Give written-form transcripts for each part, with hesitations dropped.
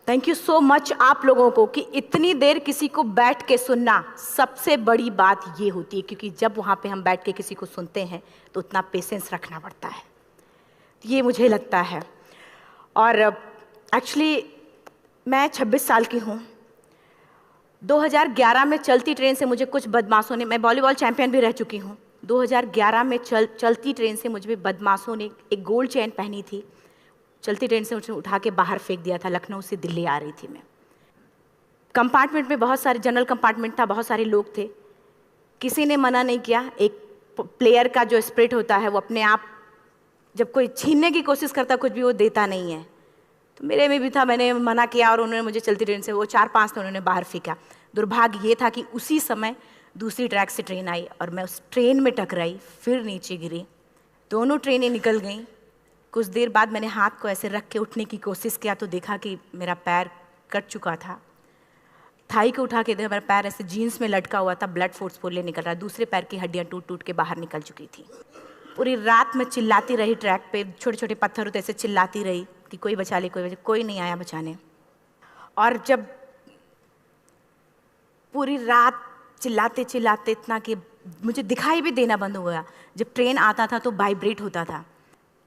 Thank you so much आप लोगों को कि इतनी देर किसी को बैठ के सुनना सबसे बड़ी बात ये होती है, क्योंकि जब वहाँ पे हम बैठ के किसी को सुनते हैं तो उतना पेशेंस रखना पड़ता है, ये मुझे लगता है। और एक्चुअली मैं 26 साल की हूँ। 2011 में चलती ट्रेन से मुझे कुछ बदमाशों ने, मैं वॉलीबॉल चैंपियन भी रह चुकी हूँ, 2011 में चलती ट्रेन से मुझे बदमाशों ने एक गोल्ड चेन पहनी थी, चलती ट्रेन से मुझे उठा के बाहर फेंक दिया था। लखनऊ से दिल्ली आ रही थी मैं। कंपार्टमेंट में बहुत सारे, जनरल कंपार्टमेंट था, बहुत सारे लोग थे, किसी ने मना नहीं किया। एक प्लेयर का जो स्पिरिट होता है वो अपने आप, जब कोई छीनने की कोशिश करता कुछ भी, वो देता नहीं है, तो मेरे में भी था। मैंने मना किया और उन्होंने मुझे चलती ट्रेन से, वो 4-5 थे, उन्होंने बाहर फेंका। दुर्भाग्य ये था कि उसी समय दूसरी ट्रैक से ट्रेन आई और मैं उस ट्रेन में टकराई, फिर नीचे गिरी, दोनों ट्रेनें निकल गईं। कुछ देर बाद मैंने हाथ को ऐसे रख के उठने की कोशिश किया तो देखा कि मेरा पैर कट चुका था। थाई को उठा के देखा, मेरा पैर ऐसे जीन्स में लटका हुआ था, ब्लड फोर्सफुली निकल रहा, दूसरे पैर की हड्डियाँ टूट टूट के बाहर निकल चुकी थी। पूरी रात मैं चिल्लाती रही ट्रैक पे, छोटे छोटे पत्थर होते ऐसे चिल्लाती रही कि कोई बचा ले, कोई नहीं आया बचाने। और जब पूरी रात चिल्लाते चिल्लाते इतना कि मुझे दिखाई भी देना बंद हो गया, जब ट्रेन आता था तो वाइब्रेट होता था।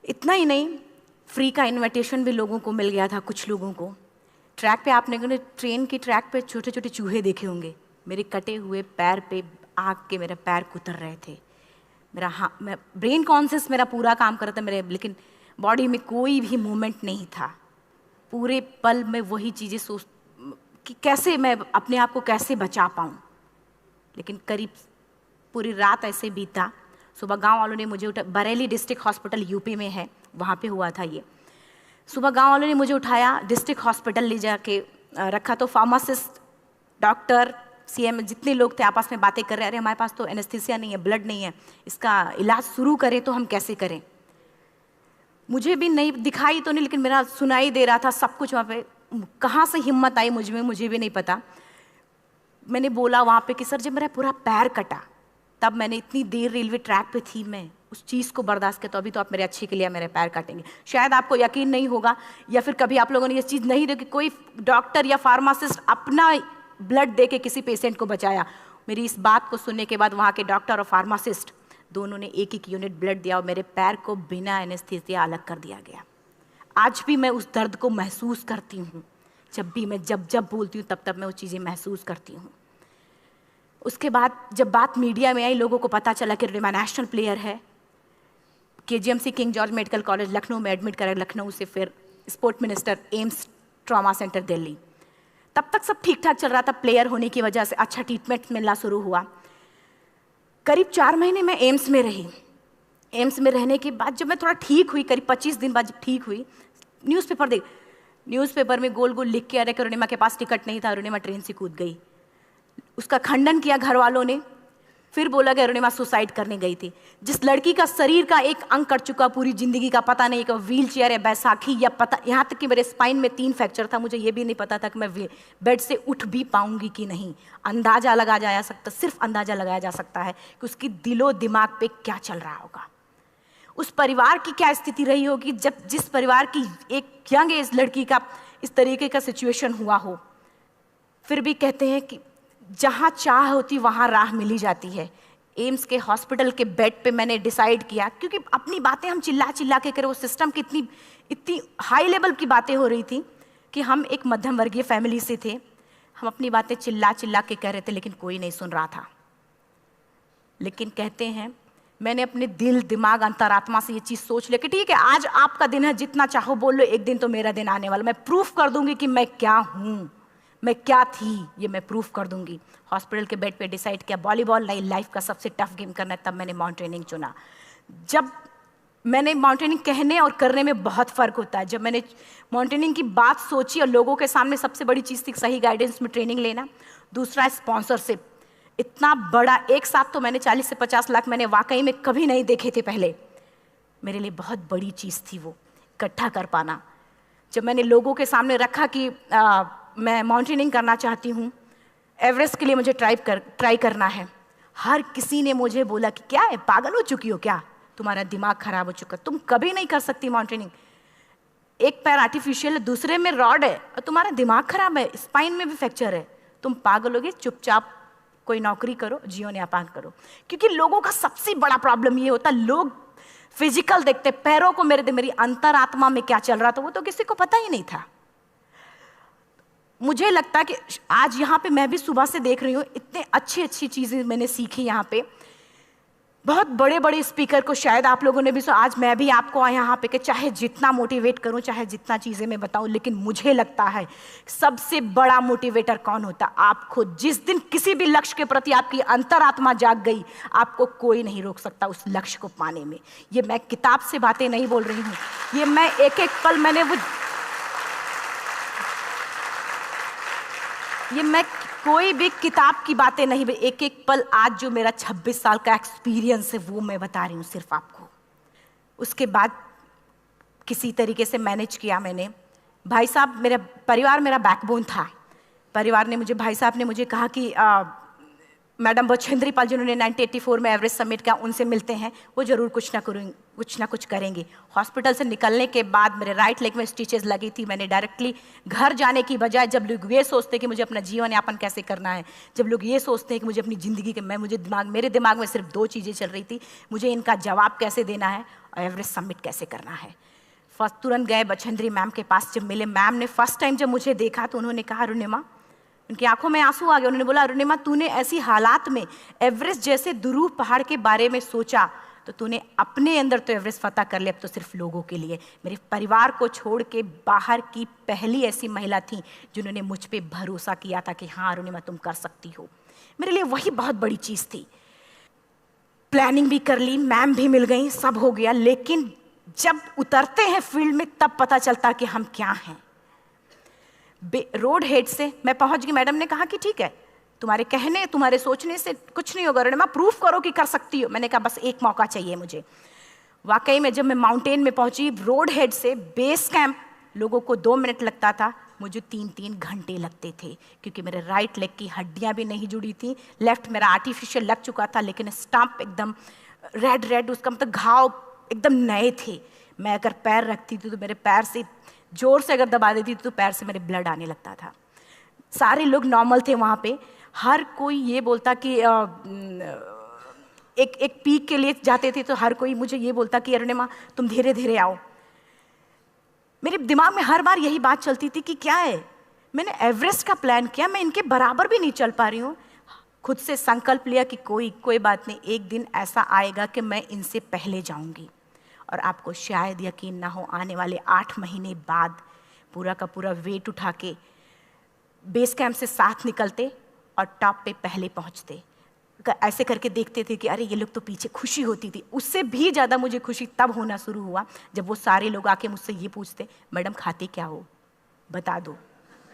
इतना ही नहीं, फ्री का इनविटेशन भी लोगों को मिल गया था, कुछ लोगों को। ट्रैक पे आपने ट्रेन की ट्रैक पे छोटे छोटे चूहे देखे होंगे, मेरे कटे हुए पैर पे आग के मेरे पैर कुतर रहे थे। मैं ब्रेन कॉन्शियस मेरा पूरा काम कर रहा था मेरे, लेकिन बॉडी में कोई भी मूवमेंट नहीं था। पूरे पल में वही चीज़ें सोच कि कैसे मैं अपने आप को कैसे बचा पाऊँ। लेकिन करीब पूरी रात ऐसे बीता। सुबह गांव वालों ने मुझे बरेली डिस्ट्रिक्ट हॉस्पिटल यूपी में है, वहाँ पे हुआ था ये। सुबह गांव वालों ने मुझे उठाया, डिस्ट्रिक्ट हॉस्पिटल ले जाके रखा, तो फार्मासिस्ट, डॉक्टर, सीएम जितने लोग थे आपस में बातें कर रहे, अरे हमारे पास तो एनेस्थीसिया नहीं है, ब्लड नहीं है, इसका इलाज शुरू करें तो हम कैसे करें। मुझे भी नहीं दिखाई तो नहीं, लेकिन मेरा सुनाई दे रहा था सब कुछ वहाँ पे। कहाँ से हिम्मत आई मुझ में, मुझे भी नहीं पता। मैंने बोला वहाँ पे कि सर जब मेरा पूरा पैर कटा, तब मैंने इतनी देर रेलवे ट्रैक पे थी, मैं उस चीज़ को बर्दाश्त किया, तो अभी तो आप मेरे अच्छे के लिए मेरे पैर काटेंगे। शायद आपको यकीन नहीं होगा, या फिर कभी आप लोगों ने ये चीज़ नहीं देखी, कोई डॉक्टर या फार्मासिस्ट अपना ब्लड दे के किसी पेशेंट को बचाया। मेरी इस बात को सुनने के बाद वहाँ के डॉक्टर और फार्मासिस्ट दोनों ने एक एक यूनिट ब्लड दिया और मेरे पैर को बिना एनेस्थीसिया अलग कर दिया गया। आज भी मैं उस दर्द को महसूस करती हूँ। जब भी मैं जब बोलती हूँ तब मैं वो चीज़ें महसूस करती हूँ। उसके बाद जब बात मीडिया में आई, लोगों को पता चला कि रिमा नेशनल प्लेयर है, KGMC king George medical college Lucknow में एडमिट करा, लखनऊ से फिर sport minister, AIIMS trauma centre Delhi. तब तक सब ठीक ठाक चल रहा था, प्लेयर होने की वजह से अच्छा ट्रीटमेंट मिलना शुरू हुआ। करीब 4 महीने मैं एम्स में रही। एम्स में रहने के बाद जब मैं थोड़ा ठीक हुई, करीब 25 दिन बाद जब ठीक हुई, न्यूज़पेपर में गोल गोल लिख के आ रहे कि अरुणिमा के पास टिकट नहीं था, अरुणिमा ट्रेन से कूद गई। उसका खंडन किया घर वालों ने, फिर बोला कि अरुणिमा सुसाइड करने गई थी। जिस लड़की का शरीर का एक अंग कट चुका, पूरी जिंदगी का पता नहीं कि व्हील चेयर है, बैसाखी या पता, यहाँ तक कि मेरे स्पाइन में 3 फ्रैक्चर था, मुझे ये भी नहीं पता था कि मैं बेड से उठ भी पाऊंगी कि नहीं। अंदाजा लगाया जा सकता, सिर्फ अंदाजा लगाया जा सकता है कि उसकी दिलो दिमाग पे क्या चल रहा होगा, उस परिवार की क्या स्थिति रही होगी जब जिस परिवार की एक यंग एज लड़की का इस तरीके का सिचुएशन हुआ हो। फिर भी कहते हैं कि जहाँ चाह होती वहाँ राह मिली जाती है। एम्स के हॉस्पिटल के बेड पे मैंने डिसाइड किया, क्योंकि अपनी बातें हम चिल्ला चिल्ला के करें, वो सिस्टम की इतनी हाई लेवल की बातें हो रही थी कि हम एक मध्यम वर्गीय फैमिली से थे, हम अपनी बातें चिल्ला चिल्ला के कह रहे थे, लेकिन कोई नहीं सुन रहा था। लेकिन कहते हैं मैंने अपने दिल दिमाग अंतरात्मा से ये चीज़ सोच लिया कि ठीक है, आज आपका दिन है, जितना चाहो बोल लो, एक दिन तो मेरा दिन आने वाला, मैं प्रूफ कर दूंगी कि मैं क्या हूँ, मैं क्या थी, ये मैं प्रूफ कर दूंगी। हॉस्पिटल के बेड पे डिसाइड किया वॉलीबॉल लाइफ का सबसे टफ गेम करना है, तब मैंने माउंटेनिंग चुना। जब मैंने माउंटेनिंग कहने और करने में बहुत फ़र्क होता है। जब मैंने माउंटेनिंग की बात सोची और लोगों के सामने, सबसे बड़ी चीज़ थी सही गाइडेंस में ट्रेनिंग लेना, दूसरा स्पॉन्सरशिप। इतना बड़ा एक साथ तो मैंने 40 से 50 लाख मैंने वाकई में कभी नहीं देखे थे पहले। मेरे लिए बहुत बड़ी चीज़ थी वो इकट्ठा कर पाना। जब मैंने लोगों के सामने रखा कि मैं माउंटेनिंग करना चाहती हूँ, एवरेस्ट के लिए मुझे ट्राई करना है, हर किसी ने मुझे बोला कि क्या है, पागल हो चुकी हो क्या, तुम्हारा दिमाग खराब हो चुका, तुम कभी नहीं कर सकती माउंटेनिंग। एक पैर आर्टिफिशियल है, दूसरे में रॉड है, और तुम्हारा दिमाग खराब है, स्पाइन में भी फ्रैक्चर है, तुम पागल होगे, चुपचाप कोई नौकरी करो, जीवन यापन करो। क्योंकि लोगों का सबसे बड़ा प्रॉब्लम ये होता है, लोग फिजिकल देखते, पैरों को मेरी अंतरात्मा में क्या चल रहा था वो तो किसी को पता ही नहीं था। मुझे लगता है कि आज यहाँ पे मैं भी सुबह से देख रही हूँ, इतने अच्छी अच्छी चीज़ें मैंने सीखी यहाँ पे। बहुत बड़े बड़े स्पीकर को शायद आप लोगों ने भी सुना, आज मैं भी आपको यहाँ पे कि चाहे जितना मोटिवेट करूँ, चाहे जितना चीज़ें मैं बताऊँ, लेकिन मुझे लगता है सबसे बड़ा मोटिवेटर कौन होता? आप खुद। जिस दिन किसी भी लक्ष्य के प्रति आपकी अंतरात्मा जाग गई, आपको कोई नहीं रोक सकता उस लक्ष्य को पाने में। ये मैं किताब से बातें नहीं बोल रही हूँ, ये मैं एक एक पल मैंने ये मैं कोई भी किताब की बातें नहीं, एक एक पल आज जो मेरा 26 साल का एक्सपीरियंस है वो मैं बता रही हूँ सिर्फ आपको। उसके बाद किसी तरीके से मैनेज किया मैंने। भाई साहब, मेरा परिवार मेरा बैकबोन था। परिवार ने मुझे, भाई साहब ने मुझे कहा कि मैडम बछेंद्री पाल जिन्होंने 1984 में एवरेस्ट समिट का, उनसे मिलते हैं, वो जरूर कुछ ना कुछ करेंगे। हॉस्पिटल से निकलने के बाद मेरे राइट लेग में स्टिचेस लगी थी। मैंने डायरेक्टली घर जाने की बजाय, जब लोग ये सोचते हैं कि मुझे अपना जीवन यापन कैसे करना है, जब लोग ये सोचते हैं कि मुझे अपनी ज़िंदगी के, मेरे दिमाग में सिर्फ 2 चीज़ें चल रही थी, मुझे इनका जवाब कैसे देना है और एवरेस्ट समिट कैसे करना है। फर्स्ट तुरंत गए बछेंद्री मैम के पास। जब मिले, मैम ने फर्स्ट टाइम जब मुझे देखा तो उन्होंने कहा, अरुणिमा, उनकी आंखों में आंसू आ गए। उन्होंने बोला, अरुणिमा, तूने ऐसी हालात में एवरेस्ट जैसे दुरूह पहाड़ के बारे में सोचा तो तूने अपने अंदर तो एवरेस्ट फतह कर लिया, अब तो सिर्फ लोगों के लिए। मेरे परिवार को छोड़ के बाहर की पहली ऐसी महिला थी जिन्होंने मुझ पे भरोसा किया था कि हाँ अरुणिमा, तुम कर सकती हो। मेरे लिए वही बहुत बड़ी चीज़ थी। प्लानिंग भी कर ली, मैम भी मिल गई, सब हो गया। लेकिन जब उतरते हैं फील्ड में तब पता चलता कि हम क्या हैं। रोड हेड से मैं पहुंच गई। मैडम ने कहा कि ठीक है, तुम्हारे कहने, तुम्हारे सोचने से कुछ नहीं होगा अरुणिमा, प्रूफ करो कि कर सकती हो। मैंने कहा बस एक मौका चाहिए मुझे। वाकई में जब मैं माउंटेन में पहुंची, रोड हेड से बेस कैंप लोगों को 2 मिनट लगता था, मुझे 3-3 घंटे लगते थे, क्योंकि मेरे राइट लेग की हड्डियां भी नहीं जुड़ी थी। लेफ्ट मेरा आर्टिफिशियल लग चुका था, लेकिन स्टंप एकदम रेड, उसका मतलब घाव एकदम नए थे। मैं अगर पैर रखती थी तो मेरे पैर से जोर से अगर दबा देती थी तो पैर से मेरे ब्लड आने लगता था। सारे लोग नॉर्मल थे वहाँ पे। हर कोई ये बोलता कि एक पीक के लिए जाते थे तो हर कोई मुझे ये बोलता कि अरुणिमा, तुम धीरे धीरे आओ। मेरे दिमाग में हर बार यही बात चलती थी कि क्या है, मैंने एवरेस्ट का प्लान किया, मैं इनके बराबर भी नहीं चल पा रही हूँ। खुद से संकल्प लिया कि कोई बात नहीं, एक दिन ऐसा आएगा कि मैं इनसे पहले जाऊँगी। और आपको शायद यकीन ना हो, आने वाले 8 महीने बाद पूरा का पूरा वेट उठा के बेस कैंप से साथ निकलते और टॉप पे पहले पहुंचते। ऐसे करके देखते थे कि अरे ये लोग तो पीछे। खुशी होती थी। उससे भी ज़्यादा मुझे खुशी तब होना शुरू हुआ जब वो सारे लोग आके मुझसे ये पूछते, मैडम खाते क्या हो, बता दो,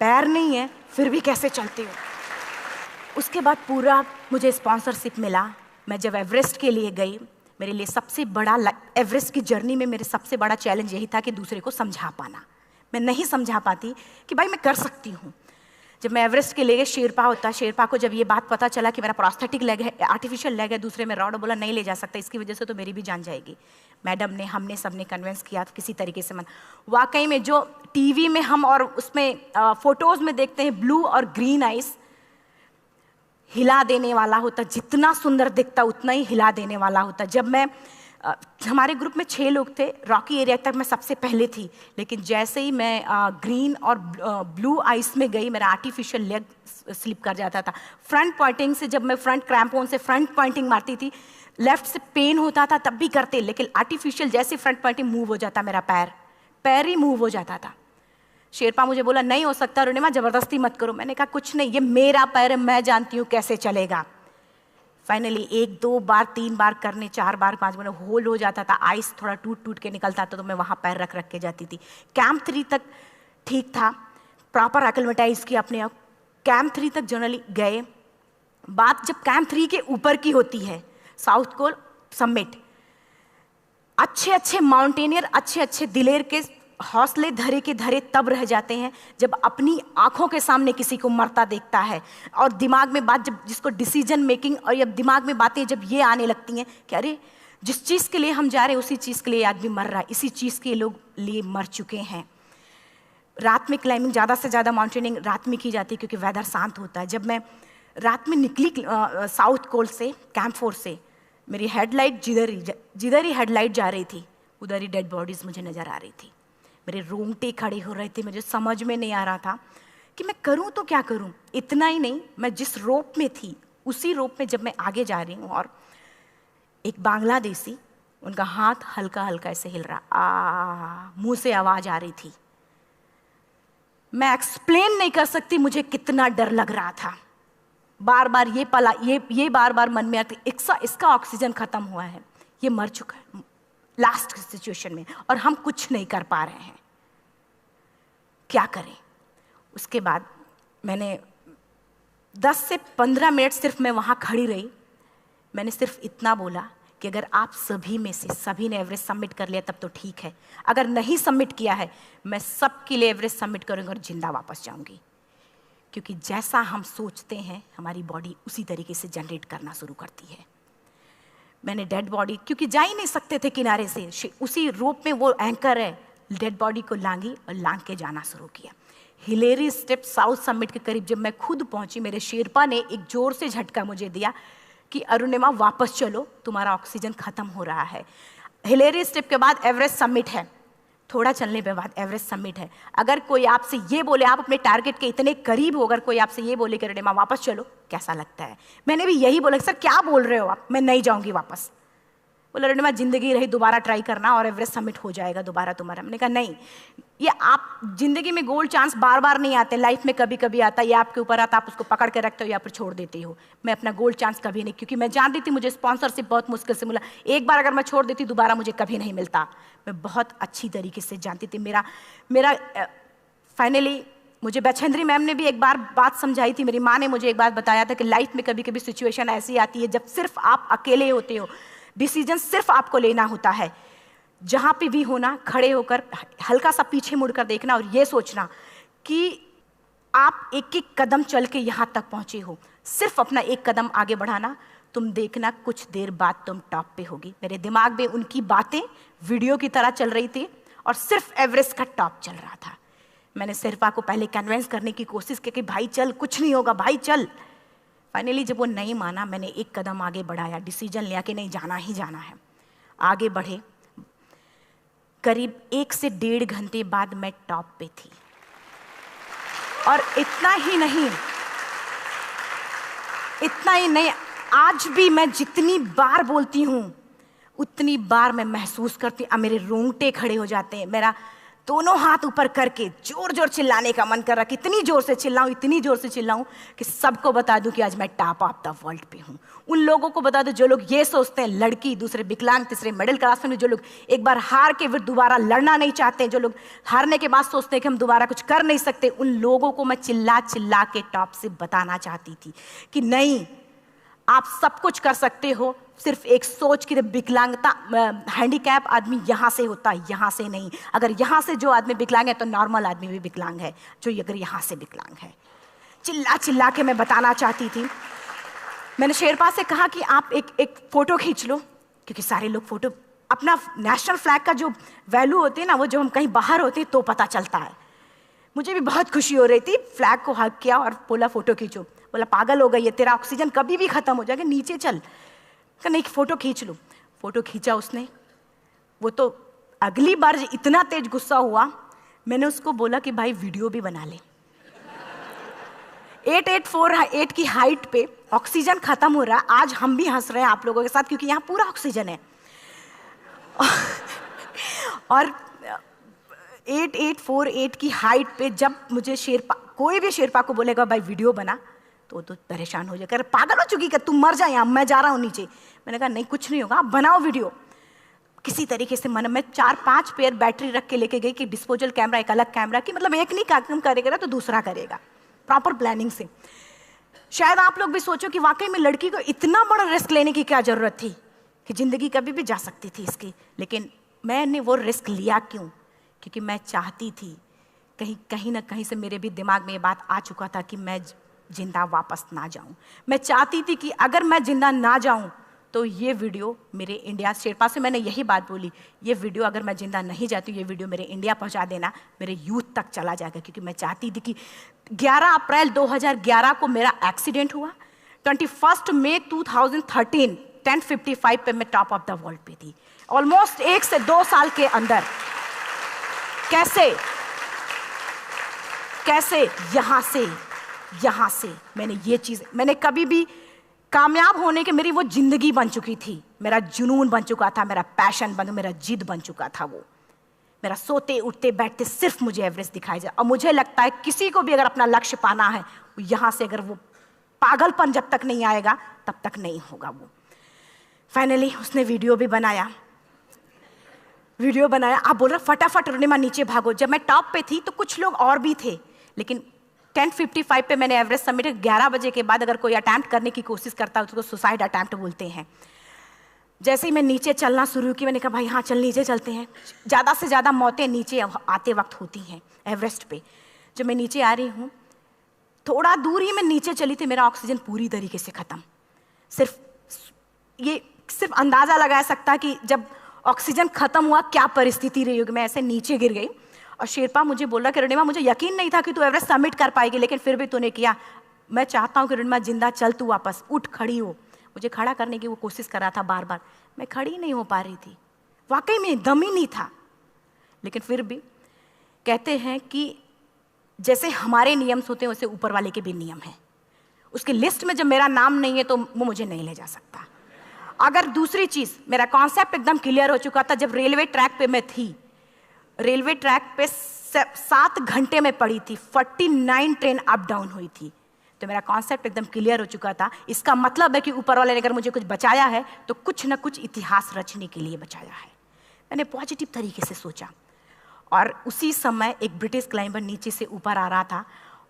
पैर नहीं है फिर भी कैसे चलते हो। उसके बाद पूरा मुझे स्पॉन्सरशिप मिला। मैं जब एवरेस्ट के लिए गई, मेरे लिए सबसे बड़ा, एवरेस्ट की जर्नी में मेरे सबसे बड़ा चैलेंज यही था कि दूसरे को समझा पाना। मैं नहीं समझा पाती कि भाई मैं कर सकती हूँ। जब मैं एवरेस्ट के लिए गई, शेरपा होता, शेरपा को जब ये बात पता चला कि मेरा प्रोस्थेटिक लेग है, आर्टिफिशियल लेग है, दूसरे में रॉड, बोला नहीं ले जा सकता, इसकी वजह से तो मेरी भी जान जाएगी। मैडम ने, हमने सबने कन्विंस किया किसी तरीके से। मन वाकई में जो टीवी में हम और उसमें फोटोज़ में देखते हैं, ब्लू और ग्रीन आइस, हिला देने वाला होता। जितना सुंदर दिखता उतना ही हिला देने वाला होता। जब मैं हमारे ग्रुप में 6 लोग थे, रॉकी एरिया तक मैं सबसे पहले थी, लेकिन जैसे ही मैं ग्रीन और ब्लू आइस में गई, मेरा आर्टिफिशियल लेग स्लिप कर जाता था। फ्रंट पॉइंटिंग से, जब मैं फ्रंट क्रैम्पोन से फ्रंट पॉइंटिंग मारती थी, लेफ्ट से पेन होता था तब भी करते, लेकिन आर्टिफिशियल जैसे फ्रंट पॉइंटिंग मूव हो जाता, मेरा पैर ही मूव हो जाता था। शेरपा मुझे बोला नहीं हो सकता अरुणिमा, जबरदस्ती मत करो। मैंने कहा कुछ नहीं, ये मेरा पैर है, मैं जानती हूँ कैसे चलेगा। फाइनली 1, 2 बार, 3 बार करने, 4 बार, 5 बार होल हो जाता था। आइस थोड़ा टूट के निकलता था तो मैं वहाँ पैर रख के जाती थी। कैंप 3 तक ठीक था, प्रॉपर एक्लेमेटाइज किया अपने आप। कैंप 3 तक जनरली गए। बात जब कैंप 3 के ऊपर की होती है, साउथ कोल समिट, अच्छे माउंटेनियर, अच्छे दिलेर के हौसले धरे के धरे तब रह जाते हैं जब अपनी आंखों के सामने किसी को मरता देखता है, और दिमाग में बात, जब जिसको डिसीजन मेकिंग, और जब दिमाग में बातें जब ये आने लगती हैं कि अरे जिस चीज़ के लिए हम जा रहे हैं उसी चीज़ के लिए आदमी मर रहा है, इसी चीज़ के लोग लिए मर चुके हैं। रात में क्लाइंबिंग, ज़्यादा से ज़्यादा माउंटेनिंग रात में की जाती है क्योंकि वेदर शांत होता है। जब मैं रात में निकली साउथ कोल से, कैंप 4 से, मेरी हेडलाइट जिधर ही हेडलाइट जा रही थी उधर ही डेड बॉडीज़ मुझे नज़र आ रही थी। मेरे रोंगटे खड़े हो रहे थे, मुझे समझ में नहीं आ रहा था कि मैं करूं तो क्या करूं। इतना ही नहीं, मैं जिस रोप में थी उसी रोप में जब मैं आगे जा रही हूं और एक बांग्लादेशी, उनका हाथ हल्का हल्का ऐसे हिल रहा, मुंह से आवाज आ रही थी। मैं एक्सप्लेन नहीं कर सकती मुझे कितना डर लग रहा था। बार बार ये बार बार मन में आती, इसका ऑक्सीजन खत्म हुआ है, ये मर चुका है लास्ट सिचुएशन में, और हम कुछ नहीं कर पा रहे हैं, क्या करें। उसके बाद मैंने 10 से 15 मिनट सिर्फ मैं वहाँ खड़ी रही। मैंने सिर्फ इतना बोला कि अगर आप सभी में से सभी ने एवरेस्ट सबमिट कर लिया तब तो ठीक है, अगर नहीं सबमिट किया है मैं सबके लिए एवरेस्ट सबमिट करूँगी और जिंदा वापस जाऊँगी। क्योंकि जैसा हम सोचते हैं हमारी बॉडी उसी तरीके से जनरेट करना शुरू करती है। मैंने डेड बॉडी, क्योंकि जा ही नहीं सकते थे किनारे से, उसी रोप में वो एंकर है, डेड बॉडी को लांगी और लांग के जाना शुरू किया। हिलेरी स्टेप साउथ समिट के करीब जब मैं खुद पहुंची, मेरे शेरपा ने एक जोर से झटका मुझे दिया कि अरुणिमा वापस चलो, तुम्हारा ऑक्सीजन खत्म हो रहा है। हिलेरी स्टेप के बाद एवरेस्ट समिट है, थोड़ा चलने के बाद एवरेस्ट समिट है। अगर कोई आपसे ये बोले, आप अपने टारगेट के इतने करीब हो, अगर कोई आपसे ये बोले कि अरुणिमा वापस चलो, कैसा लगता है? मैंने भी यही बोला, सर क्या बोल रहे हो आप, मैं नहीं जाऊंगी वापस। बोला अरुणिमा जिंदगी रही, दोबारा ट्राई करना और एवरेस्ट समिट हो जाएगा दोबारा तुम्हारा। मैंने कहा नहीं, ये आप जिंदगी में गोल्ड चांस बार बार नहीं आते, लाइफ में कभी कभी आता है, ये आपके ऊपर आता, आप उसको पकड़ के रखते हो या फिर छोड़ देते हो। मैं अपना गोल्ड चांस कभी नहीं, क्योंकि मैं जानती थी मुझे स्पॉन्सरशिप बहुत मुश्किल से मिला, एक बार अगर मैं छोड़ देती दोबारा मुझे कभी नहीं मिलता। मैं बहुत अच्छी तरीके से जानती थी। मेरा फाइनली मुझे बछेंद्री मैम ने भी एक बार बात समझाई थी, मेरी माँ ने मुझे एक बात बताया था कि लाइफ में कभी कभी सिचुएशन ऐसी आती है जब सिर्फ आप अकेले होते हो, डिसीजन सिर्फ आपको लेना होता है। जहां पे भी होना, खड़े होकर हल्का सा पीछे मुड़कर देखना और ये सोचना कि आप एक एक कदम चल के यहां तक पहुंचे हो, सिर्फ अपना एक कदम आगे बढ़ाना, तुम देखना कुछ देर बाद तुम टॉप पे होगी। मेरे दिमाग में उनकी बातें वीडियो की तरह चल रही थी और सिर्फ एवरेस्ट का टॉप चल रहा था। मैंने शेरपा को पहले कन्विंस करने की कोशिश की कि भाई चल, कुछ नहीं होगा भाई चल। फाइनली जब वो नहीं माना, मैंने एक कदम आगे बढ़ाया, डिसीजन लिया कि नहीं, जाना ही जाना है। आगे बढ़े, करीब 1 से 1.5 घंटे बाद मैं टॉप पे थी। और इतना ही नहीं, आज भी मैं जितनी बार बोलती हूँ उतनी बार मैं महसूस करती हूँ, मेरे रोंगटे खड़े हो जाते हैं, मेरा दोनों हाथ ऊपर करके जोर जोर चिल्लाने का मन कर रहा, कितनी जोर से चिल्लाऊं कि सबको बता दूं कि आज मैं टॉप ऑफ द वर्ल्ड पे हूं। उन लोगों को बता दूं जो लोग ये सोचते हैं, लड़की, दूसरे विकलांग, तीसरे मिडिल क्लास में, जो लोग एक बार हार के फिर दोबारा लड़ना नहीं चाहते, जो लोग हारने के बाद सोचते हैं कि हम दोबारा कुछ कर नहीं सकते, उन लोगों को मैं चिल्ला चिल्ला के टॉप से बताना चाहती थी कि नहीं, आप सब कुछ कर सकते हो। सिर्फ एक सोच की विकलांगता, हैंडीकैप आदमी यहाँ से होता है, यहाँ से नहीं। अगर यहाँ से जो आदमी विकलांग है तो नॉर्मल आदमी भी विकलांग है, जो अगर यहाँ से विकलांग है। चिल्ला चिल्ला के मैं बताना चाहती थी। मैंने शेरपा से कहा कि आप एक फोटो खींच लो, क्योंकि सारे लोग फोटो, अपना नेशनल फ्लैग का जो वैल्यू होती है ना, वो जो हम कहीं बाहर होते हैं तो पता चलता है। मुझे भी बहुत खुशी हो रही थी, फ्लैग को हग किया और बोला फोटो खींचो। बोला पागल हो गई है, तेरा ऑक्सीजन कभी भी खत्म हो जाएगा, नीचे चल। नहीं, फोटो खींच लो। फोटो खींचा उसने। वो तो अगली बार इतना तेज गुस्सा हुआ, मैंने उसको बोला कि भाई वीडियो भी बना ले। 8848 की हाइट पे ऑक्सीजन खत्म हो रहा है, आज हम भी हंस रहे हैं आप लोगों के साथ क्योंकि यहाँ पूरा ऑक्सीजन है। और 8848 की हाइट पे जब मुझे शेरपा, कोई भी शेरपा को बोलेगा भाई वीडियो बना, तो परेशान हो जाएगा, पागल हो चुकी क्या, तुम मर जाए, यहाँ मैं जा रहा हूँ नीचे। मैंने कहा नहीं, कुछ नहीं होगा, आप बनाओ वीडियो। किसी तरीके से मैं 4-5 पेयर बैटरी रख के लेके गई कि डिस्पोजल कैमरा, एक अलग कैमरा की, मतलब एक नहीं काम करेगा तो दूसरा करेगा, प्रॉपर प्लानिंग से। शायद आप लोग भी सोचो कि वाकई में लड़की को इतना बड़ा रिस्क लेने की क्या जरूरत थी, कि जिंदगी कभी भी जा सकती थी इसकी। लेकिन मैंने वो रिस्क लिया क्यों? क्योंकि मैं चाहती थी, कहीं ना कहीं से मेरे भी दिमाग में ये बात आ चुका था कि मैं जिंदा वापस ना जाऊं। मैं चाहती थी कि अगर मैं जिंदा ना जाऊं तो ये वीडियो मेरे इंडिया शेरपा से मैंने यही बात बोली, ये वीडियो अगर मैं जिंदा नहीं जाती हूँ, ये वीडियो मेरे इंडिया पहुँचा देना, मेरे यूथ तक चला जाएगा। क्योंकि मैं चाहती थी कि 11 अप्रैल 2011 को मेरा एक्सीडेंट हुआ, 21 मई 2013 10:55 पे मैं टॉप ऑफ द वर्ल्ड पे थी। ऑलमोस्ट 1 से 2 साल के अंदर कैसे यहाँ से मैंने ये चीज़, मैंने कभी भी कामयाब होने के, मेरी वो जिंदगी बन चुकी थी, मेरा जुनून बन चुका था, मेरा पैशन मेरा जिद बन चुका था। वो मेरा सोते उठते बैठते सिर्फ मुझे एवरेस्ट दिखाई जाए। और मुझे लगता है किसी को भी अगर अपना लक्ष्य पाना है, यहाँ से अगर वो पागलपन जब तक नहीं आएगा तब तक नहीं होगा। वो फाइनली उसने वीडियो बनाया। आप बोल रहे फटाफट रुनिमा नीचे भागो। जब मैं टॉप पे थी तो कुछ लोग और भी थे, लेकिन 10:55 पे मैंने एवरेस्ट समिट, 11 बजे के बाद अगर कोई अटैम्प्ट करने की कोशिश करता है उसको सुसाइड अटैम्प्ट बोलते हैं। जैसे ही मैं नीचे चलना शुरू की, मैंने कहा भाई हाँ चल नीचे चलते हैं। ज़्यादा से ज़्यादा मौतें नीचे आते वक्त होती हैं एवरेस्ट पे। जब मैं नीचे आ रही हूँ, थोड़ा दूर ही मैं नीचे चली थी, मेरा ऑक्सीजन पूरी तरीके से ख़त्म। सिर्फ अंदाज़ा लगा सकता कि जब ऑक्सीजन ख़त्म हुआ क्या परिस्थिति रही होगी। मैं ऐसे नीचे गिर गई और शेरपा मुझे बोल रहा कि रुनिमा मुझे यकीन नहीं था कि तू एवरेस्ट सबमिट कर पाएगी, लेकिन फिर भी तूने किया। मैं चाहता हूँ कि रुनिमा जिंदा चल, तू वापस उठ, खड़ी हो। मुझे खड़ा करने की वो कोशिश कर रहा था बार बार, मैं खड़ी नहीं हो पा रही थी, वाकई में दम ही नहीं था। लेकिन फिर भी कहते हैं कि जैसे हमारे नियम होते हैं वैसे ऊपर वाले के भी नियम हैं। उसकी लिस्ट में जब मेरा नाम नहीं है तो वो मुझे नहीं ले जा सकता। अगर दूसरी चीज़, मेरा कॉन्सेप्ट एकदम क्लियर हो चुका था। जब रेलवे ट्रैक पे मैं थी, रेलवे ट्रैक पे 7 घंटे में पड़ी थी, 49 ट्रेन अप डाउन हुई थी, तो मेरा कॉन्सेप्ट एकदम क्लियर हो चुका था। इसका मतलब है कि ऊपर वाले ने अगर मुझे कुछ बचाया है तो कुछ ना कुछ इतिहास रचने के लिए बचाया है। मैंने पॉजिटिव तरीके से सोचा। और उसी समय एक ब्रिटिश क्लाइंबर नीचे से ऊपर आ रहा था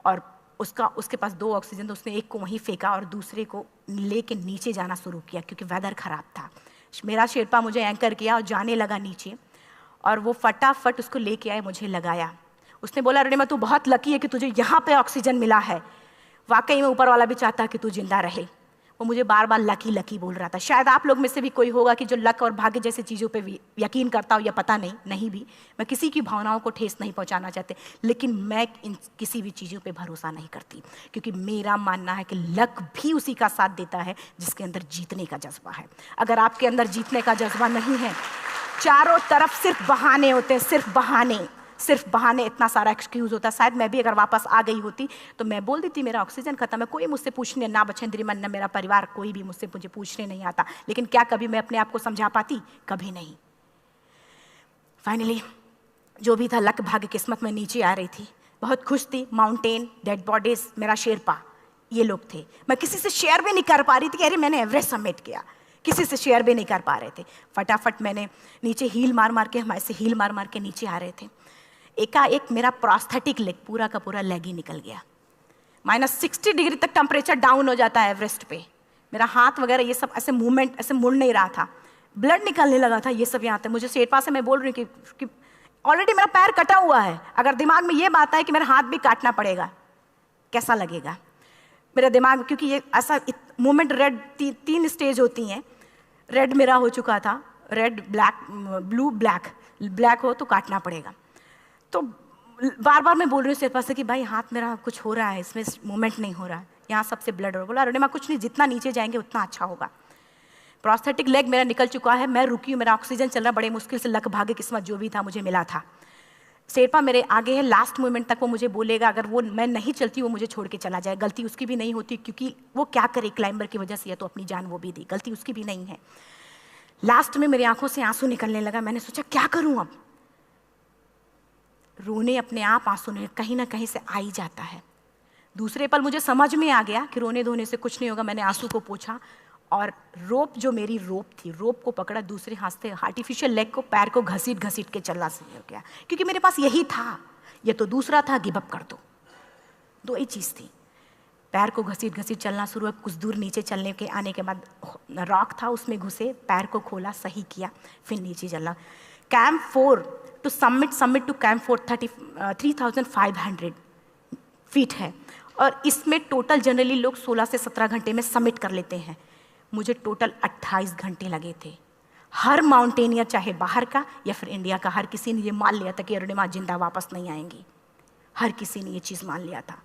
और उसके पास 2 ऑक्सीजन, तो उसने एक को वहीं फेंका और दूसरे को लेके नीचे जाना शुरू किया क्योंकि वेदर ख़राब था। मेरा शेरपा मुझे एंकर किया और जाने लगा नीचे, और वो फटाफट उसको लेके आए, मुझे लगाया। उसने बोला रुनिमा तू बहुत लकी है कि तुझे यहाँ पे ऑक्सीजन मिला है। वाकई में ऊपर वाला भी चाहता है कि तू जिंदा रहे। वो मुझे बार बार लकी लकी बोल रहा था। शायद आप लोग में से भी कोई होगा कि जो लक और भाग्य जैसी चीज़ों पे यकीन करता हो, या पता नहीं भी। मैं किसी की भावनाओं को ठेस नहीं पहुंचाना चाहती, लेकिन मैं इन किसी भी चीज़ों पे भरोसा नहीं करती, क्योंकि मेरा मानना है कि लक भी उसी का साथ देता है जिसके अंदर जीतने का जज्बा है। अगर आपके अंदर जीतने का जज्बा नहीं है, चारों तरफ सिर्फ बहाने होते हैं, सिर्फ बहाने, इतना सारा एक्सक्यूज़ होता है। शायद मैं भी अगर वापस आ गई होती तो मैं बोल देती मेरा ऑक्सीजन खत्म है, कोई मुझसे पूछने ना बछेंद्री मन न मेरा परिवार, कोई भी मुझे पूछने नहीं आता। लेकिन क्या कभी मैं अपने आप को समझा पाती? कभी नहीं। फाइनली जो भी था, लक भाग्य किस्मत में नीचे आ रही थी, बहुत खुश थी। माउंटेन, डेड बॉडीज, मेरा शेरपा, ये लोग थे। मैं किसी से शेयर भी नहीं कर पा रही थी कि अरे मैंने एवरेस्ट सबमिट किया, किसी से शेयर भी नहीं कर पा रहे थे। फटाफट मैंने नीचे हील मार के, हमारे से हील मार के नीचे आ रहे थे। एकाएक मेरा प्रोस्थेटिक लेग, पूरा का पूरा लेग ही निकल गया। -60 डिग्री तक टेम्परेचर डाउन हो जाता है एवरेस्ट पे। मेरा हाथ वगैरह ये सब ऐसे मूवमेंट, ऐसे मुड़ नहीं रहा था, ब्लड निकलने लगा था, ये सब यहाँ तक। मुझे शेरपा से मैं बोल रही हूँ कि ऑलरेडी मेरा पैर कटा हुआ है, अगर दिमाग में ये बात है कि मेरा हाथ भी काटना पड़ेगा, कैसा लगेगा मेरा दिमाग। क्योंकि ये ऐसा मूवमेंट, रेड 3 स्टेज होती हैं। रेड मेरा हो चुका था, रेड, ब्लैक, ब्लू, ब्लैक हो तो काटना पड़ेगा। तो बार बार मैं बोल रही हूँ शेरपा से कि भाई हाथ मेरा कुछ हो रहा है, इसमें मूवमेंट नहीं हो रहा है, यहाँ सबसे ब्लड हो रहा है। बोला रुनिमा कुछ नहीं, जितना नीचे जाएंगे उतना अच्छा होगा। प्रोस्थेटिक लेग मेरा निकल चुका है, मैं रुकी हूँ, मेरा ऑक्सीजन चल रहा, बड़े मुश्किल से, लक भाग्य किस्मत जो भी था मुझे मिला था। शेरपा मेरे आगे है, लास्ट मोमेंट तक वो मुझे बोलेगा, अगर वो मैं नहीं चलती वो मुझे छोड़ के चला जाए। गलती उसकी भी नहीं होती, क्योंकि वो क्या करे, क्लाइंबर की वजह से, या तो अपनी जान वो भी दी, गलती उसकी भी नहीं है। लास्ट में मेरी आंखों से आंसू निकलने लगा। मैंने सोचा क्या करूं अब, रोने अपने आप आंसू ने कहीं ना कहीं से आ ही जाता है। दूसरे पल मुझे समझ में आ गया कि रोने धोने से कुछ नहीं होगा। मैंने आंसू को पोंछा और रोप, जो मेरी रोप थी, रोप को पकड़ा, दूसरे हाथ से आर्टिफिशियल लेग को, पैर को घसीट के चलना शुरू हो गया, क्योंकि मेरे पास यही था। ये तो दूसरा था, गिव अप कर दो ही चीज़ थी। पैर को घसीट चलना शुरू हुआ। कुछ दूर नीचे चलने के आने के बाद रॉक था, उसमें घुसे, पैर को खोला, सही किया, फिर नीचे चलना। Camp 4 to summit to camp 4 3500 feet है, और इसमें टोटल जनरली लोग 16 से 17 घंटे में सबमिट कर लेते हैं। मुझे टोटल 28 घंटे लगे थे। हर माउंटेनियर, चाहे बाहर का या फिर इंडिया का, हर किसी ने ये मान लिया था कि अरुणिमा जिंदा वापस नहीं आएंगी। हर किसी ने ये चीज़ मान लिया था।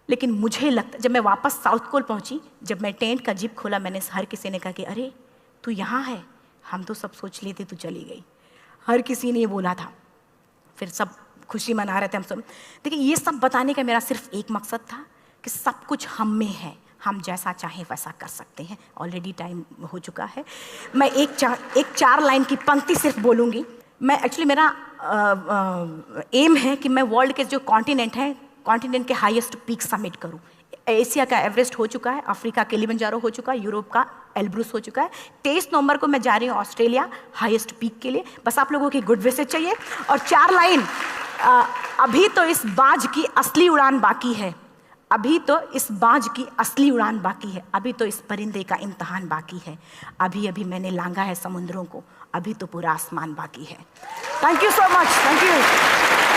लेकिन मुझे लगता, जब मैं वापस साउथ पोल पहुंची, जब मैं टेंट का जिप खोला, मैंने हर किसी ने कहा कि अरे तू यहाँ है, हम तो सब सोच लिए थे तू चली गई। हर किसी ने ये बोला था। फिर सब खुशी मना रहे थे हम सब। देखिए, ये सब बताने का मेरा सिर्फ एक मकसद था कि सब कुछ हम में है, हम जैसा चाहें वैसा कर सकते हैं। ऑलरेडी टाइम हो चुका है। मैं एक चार लाइन की पंक्ति सिर्फ बोलूँगी। मैं एक्चुअली, मेरा एम है कि मैं वर्ल्ड के जो कॉन्टिनेंट हैं, कॉन्टिनेंट के हाईएस्ट पीक समिट करूं। एशिया का एवरेस्ट हो चुका है, अफ्रीका किलिमंजारो हो चुका है, यूरोप का एल्ब्रुस हो चुका है। 23 नवंबर को मैं जा रही हूँ ऑस्ट्रेलिया हाईएस्ट पीक के लिए। बस आप लोगों की गुड विशेस चाहिए। और 4 लाइन, अभी तो इस बाज की असली उड़ान बाकी है, अभी तो इस बाज की असली उड़ान बाकी है, अभी तो इस परिंदे का इम्तहान बाकी है, अभी अभी मैंने लांघा है समुद्रों को, अभी तो पूरा आसमान बाकी है। Thank you so much, thank you.